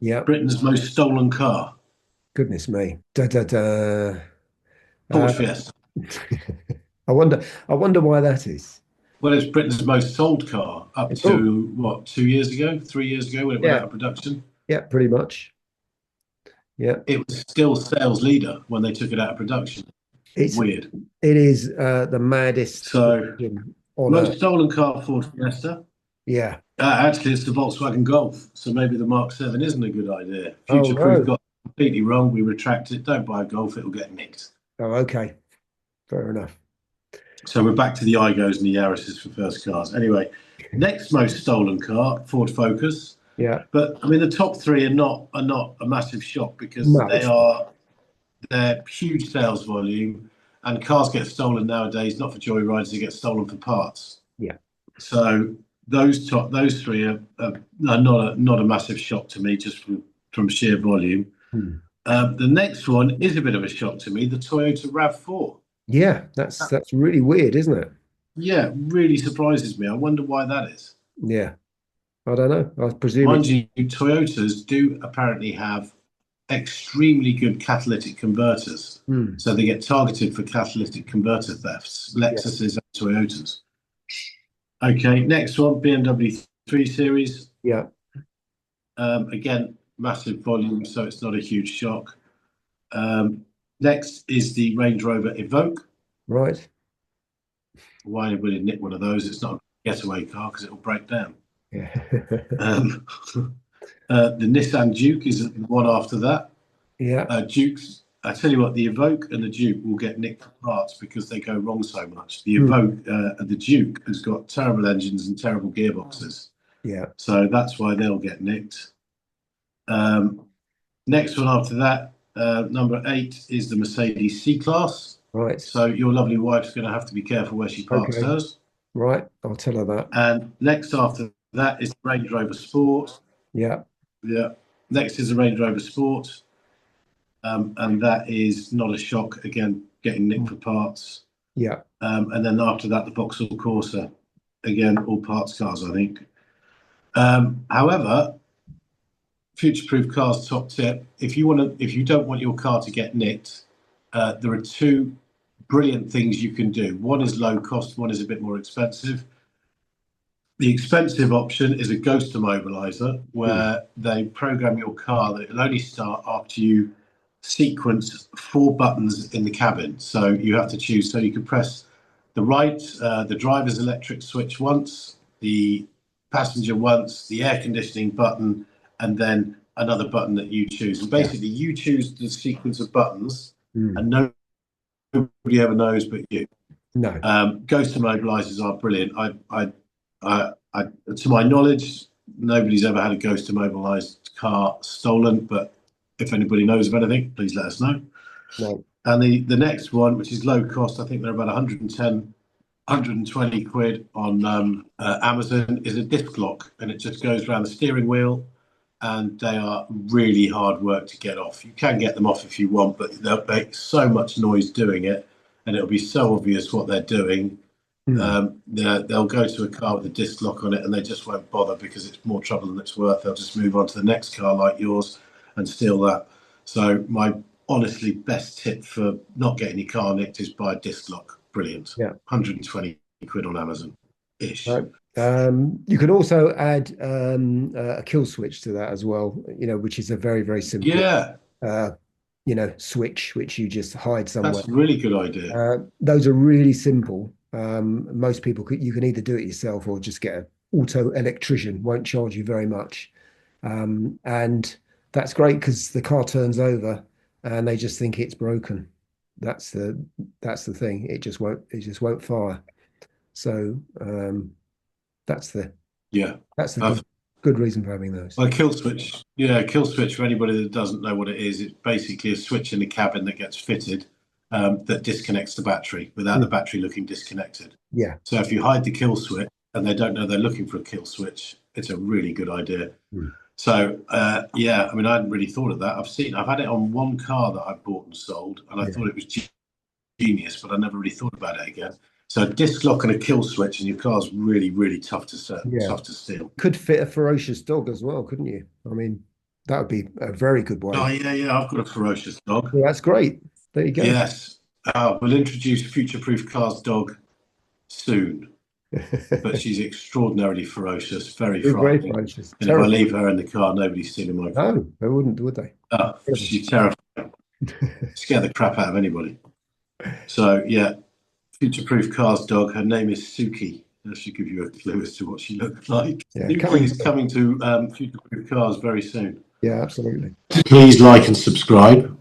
Yeah. Britain's most stolen car? Goodness me. Da, da, da. Ford Uh, Fiesta. I wonder. I wonder why that is. Well, it's Britain's most sold car up Oh, to what, 2 years ago, 3 years ago when it went yeah. out of production. Yeah. Pretty much. Yeah. It was still sales leader when they took it out of production. It's Weird. it is the maddest So, question on most earth. stolen car, Ford Fiesta. Yeah. Actually, it's the Volkswagen Golf. So maybe the Mark 7 isn't a good idea. Oh Future Proof no. got completely wrong. We retract it. Don't buy a Golf, it'll get nicked. Oh, okay. Fair enough. So we're back to the Igos and the Yaris's for first cars. Anyway, next most stolen car, Ford Focus. Yeah. But I mean, the top three are not a massive shock because No, it's they're huge sales volume, and cars get stolen nowadays not for joyrides, they get stolen for parts. yeah. So those three are not a massive shock to me just from sheer volume. Hmm. The next one is a bit of a shock to me, the Toyota RAV4. Yeah, that's really weird, isn't it? Yeah, really surprises me. I wonder why that is. Yeah. I don't know. I presume Mind it's you, Toyotas do apparently have extremely good catalytic converters. hmm. So they get targeted for catalytic converter thefts, Yeah. Lexuses and Toyotas. Okay, next one, BMW 3 Series. Yeah. Again, massive volume, so it's not a huge shock. Next is the Range Rover Evoque. Right. Why anybody nick one of those? It's not a getaway car because it'll break down. Yeah. Um, the Nissan Duke is the one after that. Yeah. Dukes, I tell you what, the Evoque and the Duke will get nicked for parts because they go wrong so much. The Hmm. Evoque and the Duke has got terrible engines and terrible gearboxes, Yeah. so that's why they'll get nicked. Um, Next one after that, number 8 is the Mercedes C-Class. Right. So your lovely wife's going to have to be careful where she parks Okay. hers. Right. I'll tell her that. And next after that is the Range Rover Sport. Yeah. Yeah. Next is the Range Rover Sport. And that is not a shock, again, getting nicked for parts. Yeah. And then after that, the Vauxhall Corsa. Again, all parts cars, I think. However, future-proof cars top tip: if you don't want your car to get nicked, there are two brilliant things you can do. One is low cost, one is a bit more expensive. The expensive option is a ghost immobilizer, Hmm. where they program your car that it'll only start after you sequence 4 buttons in the cabin. So you have to choose. So you can press the driver's electric switch once, the passenger once, the air conditioning button, and then another button that you choose. And Yeah. basically, you choose the sequence of buttons, Hmm. and nobody ever knows but you. No. Ghost immobilizers are brilliant. To my knowledge, nobody's ever had a ghost immobilized car stolen. But if anybody knows of anything, please let us know. No. And the next one, which is low cost, I think they're about 110, 120 quid on Amazon, is a disc lock, and it just goes around the steering wheel. And they are really hard work to get off. You can get them off if you want, but they'll make so much noise doing it, and it'll be so obvious what they're doing. Hmm. They'll go to a car with a disc lock on it, and they just won't bother because it's more trouble than it's worth. They'll just move on to the next car like yours and steal that. So my honestly best tip for not getting your car nicked is buy a disc lock. Brilliant. Yeah. 120 quid on Amazon ish. Right. You can also add a kill switch to that as well, which is a very, very simple, Yeah, uh, switch which you just hide somewhere. that's a really good idea. Those are really simple. Most people you can either do it yourself or just get an auto electrician, won't charge you very much. And that's great because the car turns over and they just think it's broken. That's the that's the thing. It just won't fire. So that's the Yeah. that's the I've good reason for having those. Well, kill switch. Yeah, kill switch. For anybody that doesn't know what it is, it's basically a switch in the cabin that gets fitted that disconnects the battery without the Mm. battery looking disconnected. Yeah. So if you hide the kill switch and they don't know they're looking for a kill switch, it's a really good idea. Mm. So yeah, I mean, I hadn't really thought of that. I've had it on one car that I bought and sold, and I Yeah. thought it was genius, but I never really thought about it again. So a disc lock and a kill switch, and your car's really, really tough to set, Yeah. tough to steal. Could fit a ferocious dog as well, couldn't you? I mean, That would be a very good Oh way. yeah, I've got a ferocious dog. Yeah, that's great. There you go. Yes, we'll introduce future-proof cars dog soon, but she's extraordinarily ferocious, very They're very frightening. ferocious. And if I Terrible. leave her in the car, nobody's stealing my car. No, they wouldn't, would they? Oh, Terrible. she's terrifying. Scare the crap out of anybody. So yeah, future-proof cars dog. Her name is Suki. That should give you a clue as to what she looks like. Yeah, Suki is coming to future-proof cars very soon. Yeah, absolutely. Please like and subscribe.